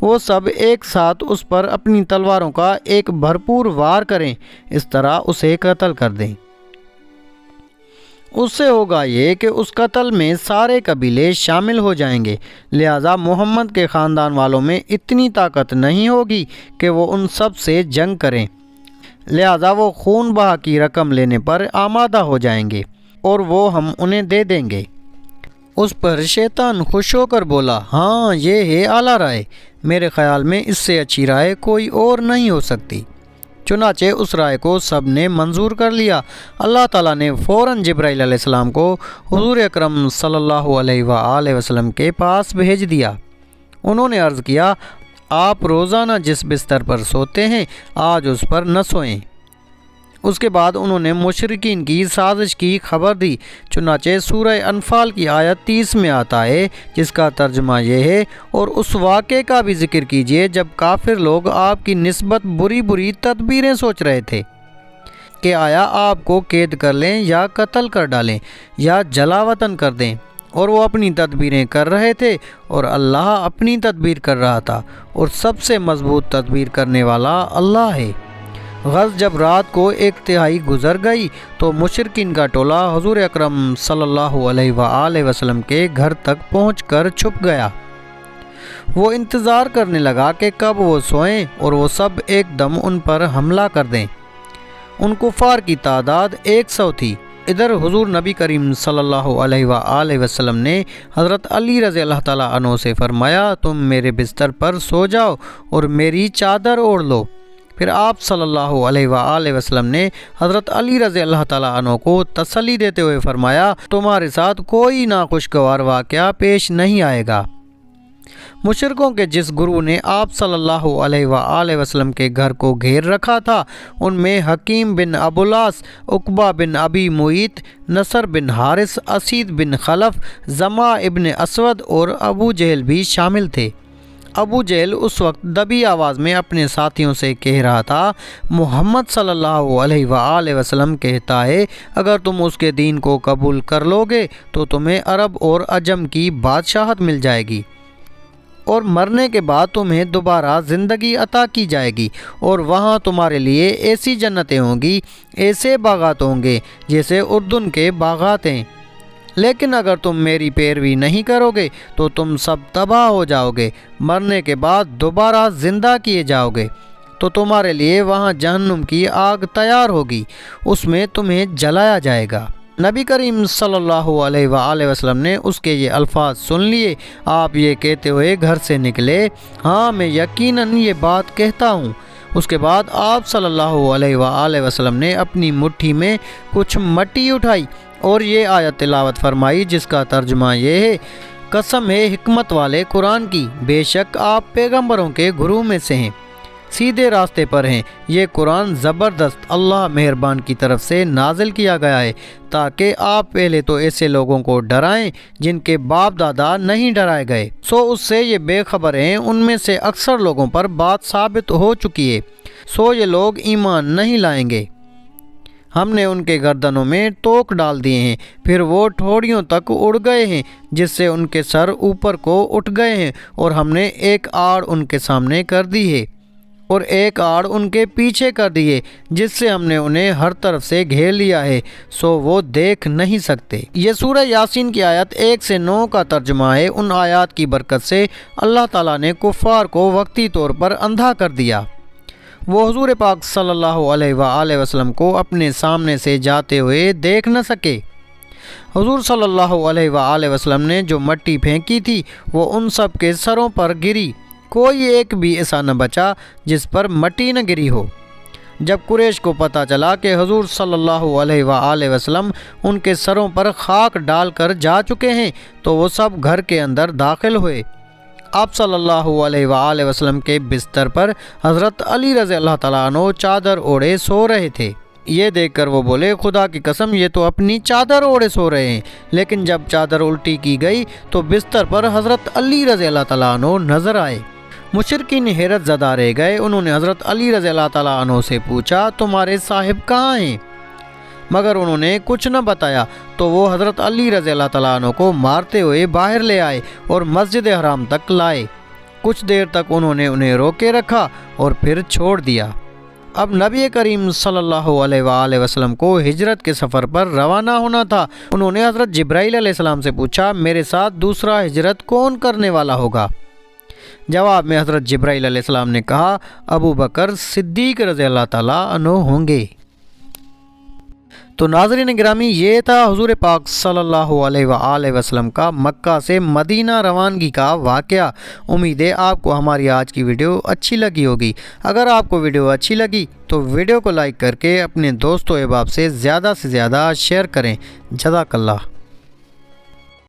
وہ سب ایک ساتھ اس پر اپنی تلواروں کا ایک بھرپور وار کریں، اس طرح اسے قتل کر دیں۔ اس سے ہوگا یہ کہ اس قتل میں سارے قبیلے شامل ہو جائیں گے، لہذا محمد کے خاندان والوں میں اتنی طاقت نہیں ہوگی کہ وہ ان سب سے جنگ کریں، لہذا وہ خون بہا کی رقم لینے پر آمادہ ہو جائیں گے اور وہ ہم انہیں دے دیں گے۔ اس پر شیطان خوش ہو کر بولا، ہاں یہ ہے اعلیٰ رائے، میرے خیال میں اس سے اچھی رائے کوئی اور نہیں ہو سکتی۔ چنانچہ اس رائے کو سب نے منظور کر لیا۔ اللہ تعالیٰ نے فوراً جبرائیل علیہ السلام کو حضور اکرم صلی اللہ علیہ وآلہ وسلم کے پاس بھیج دیا۔ انہوں نے عرض کیا، آپ روزانہ جس بستر پر سوتے ہیں آج اس پر نہ سوئیں۔ اس کے بعد انہوں نے مشرکین کی سازش کی خبر دی۔ چنانچہ سورہ انفال کی آیت 30 میں آتا ہے، جس کا ترجمہ یہ ہے، اور اس واقعے کا بھی ذکر کیجئے جب کافر لوگ آپ کی نسبت بری بری تدبیریں سوچ رہے تھے کہ آیا آپ کو قید کر لیں یا قتل کر ڈالیں یا جلا وطن کر دیں، اور وہ اپنی تدبیریں کر رہے تھے اور اللہ اپنی تدبیر کر رہا تھا، اور سب سے مضبوط تدبیر کرنے والا اللہ ہے۔ غز جب رات کو 1/3 گزر گئی تو مشرکین کا ٹولہ حضور اکرم صلی اللہ علیہ وآلہ وسلم کے گھر تک پہنچ کر چھپ گیا۔ وہ انتظار کرنے لگا کہ کب وہ سوئیں اور وہ سب ایک دم ان پر حملہ کر دیں۔ ان کفار کی تعداد 100 تھی۔ ادھر حضور نبی کریم صلی اللہ علیہ وآلہ وسلم نے حضرت علی رضی اللہ تعالیٰ عنہ سے فرمایا، تم میرے بستر پر سو جاؤ اور میری چادر اوڑھ لو۔ پھر آپ صلی اللہ علیہ وآلہ وسلم نے حضرت علی رضی اللہ تعالیٰ عنہ کو تسلی دیتے ہوئے فرمایا، تمہارے ساتھ کوئی ناخوشگوار واقعہ پیش نہیں آئے گا۔ مشرکوں کے جس گروہ نے آپ صلی اللہ علیہ وآلہ وسلم کے گھر کو گھیر رکھا تھا، ان میں حکیم بن ابو العاص، عقبہ بن ابی معیط، نصر بن حارث، اسید بن خلف، زمع ابن اسود اور ابو جہل بھی شامل تھے۔ ابو جہل اس وقت دبی آواز میں اپنے ساتھیوں سے کہہ رہا تھا، محمد صلی اللہ علیہ وآلہ وسلم کہتا ہے، اگر تم اس کے دین کو قبول کر لو گے تو تمہیں عرب اور عجم کی بادشاہت مل جائے گی، اور مرنے کے بعد تمہیں دوبارہ زندگی عطا کی جائے گی، اور وہاں تمہارے لیے ایسی جنتیں ہوں گی، ایسے باغات ہوں گے جیسے اردن کے باغات ہیں۔ لیکن اگر تم میری پیروی نہیں کرو گے تو تم سب تباہ ہو جاؤ گے، مرنے کے بعد دوبارہ زندہ کیے جاؤ گے، تو تمہارے لیے وہاں جہنم کی آگ تیار ہوگی، اس میں تمہیں جلایا جائے گا۔ نبی کریم صلی اللہ علیہ وآلہ وسلم نے اس کے یہ الفاظ سن لیے۔ آپ یہ کہتے ہوئے گھر سے نکلے، ہاں میں یقیناً یہ بات کہتا ہوں۔ اس کے بعد آپ صلی اللہ علیہ وآلہ وسلم نے اپنی مٹھی میں کچھ مٹی اٹھائی اور یہ آیت تلاوت فرمائی، جس کا ترجمہ یہ ہے، قسم ہے حکمت والے قرآن کی، بے شک آپ پیغمبروں کے گروہ میں سے ہیں، سیدھے راستے پر ہیں۔ یہ قرآن زبردست اللہ مہربان کی طرف سے نازل کیا گیا ہے تاکہ آپ پہلے تو ایسے لوگوں کو ڈرائیں جن کے باپ دادا نہیں ڈرائے گئے، سو اس سے یہ بے خبر ہیں۔ ان میں سے اکثر لوگوں پر بات ثابت ہو چکی ہے، سو یہ لوگ ایمان نہیں لائیں گے۔ ہم نے ان کے گردنوں میں توق ڈال دیے ہیں، پھر وہ ٹھوڑیوں تک اڑ گئے ہیں، جس سے ان کے سر اوپر کو اٹھ گئے ہیں، اور ہم نے ایک آڑ ان کے سامنے کر دی ہے اور ایک آڑ ان کے پیچھے کر دی ہے، جس سے ہم نے انہیں ہر طرف سے گھیر لیا ہے، سو وہ دیکھ نہیں سکتے۔ یہ سورہ یاسین کی آیت 1 سے 9 کا ترجمہ ہے۔ ان آیات کی برکت سے اللہ تعالیٰ نے کفار کو وقتی طور پر اندھا کر دیا۔ وہ حضور پاک صلی اللہ علیہ وآلہ وسلم کو اپنے سامنے سے جاتے ہوئے دیکھ نہ سکے۔ حضور صلی اللہ علیہ وآلہ وسلم نے جو مٹی پھینکی تھی وہ ان سب کے سروں پر گری، کوئی ایک بھی ایسا نہ بچا جس پر مٹی نہ گری ہو۔ جب قریش کو پتہ چلا کہ حضور صلی اللہ علیہ وآلہ وسلم ان کے سروں پر خاک ڈال کر جا چکے ہیں تو وہ سب گھر کے اندر داخل ہوئے۔ آپ صلی اللہ علیہ وآلہ وسلم کے بستر پر حضرت علی رضی اللہ تعالیٰ عنہ چادر اوڑھے سو رہے تھے۔ یہ دیکھ کر وہ بولے، خدا کی قسم یہ تو اپنی چادر اوڑھے سو رہے ہیں۔ لیکن جب چادر الٹی کی گئی تو بستر پر حضرت علی رضی اللہ تعالیٰ عنہ نظر آئے۔ مشرکین حیرت زدہ رہ گئے۔ انہوں نے حضرت علی رضی اللہ تعالیٰ عنہ سے پوچھا، تمہارے صاحب کہاں ہیں؟ مگر انہوں نے کچھ نہ بتایا، تو وہ حضرت علی رضی اللہ تعالیٰ عنہ کو مارتے ہوئے باہر لے آئے اور مسجد حرام تک لائے۔ کچھ دیر تک انہوں نے انہیں روکے رکھا اور پھر چھوڑ دیا۔ اب نبی کریم صلی اللہ علیہ وآلہ وسلم کو ہجرت کے سفر پر روانہ ہونا تھا۔ انہوں نے حضرت جبرائیل علیہ السلام سے پوچھا، میرے ساتھ دوسرا ہجرت کون کرنے والا ہوگا؟ جواب میں حضرت جبرائیل علیہ السلام نے کہا، ابو بکر صدیق رضی اللہ تعالیٰ عنہ ہوں گے۔ تو ناظرین گرامی، یہ تھا حضور پاک صلی اللہ علیہ وآلہ وسلم کا مکہ سے مدینہ روانگی کا واقعہ۔ امید ہے آپ کو ہماری آج کی ویڈیو اچھی لگی ہوگی۔ اگر آپ کو ویڈیو اچھی لگی تو ویڈیو کو لائک کر کے اپنے دوست و احباب سے زیادہ شیئر کریں۔ جزاک اللہ۔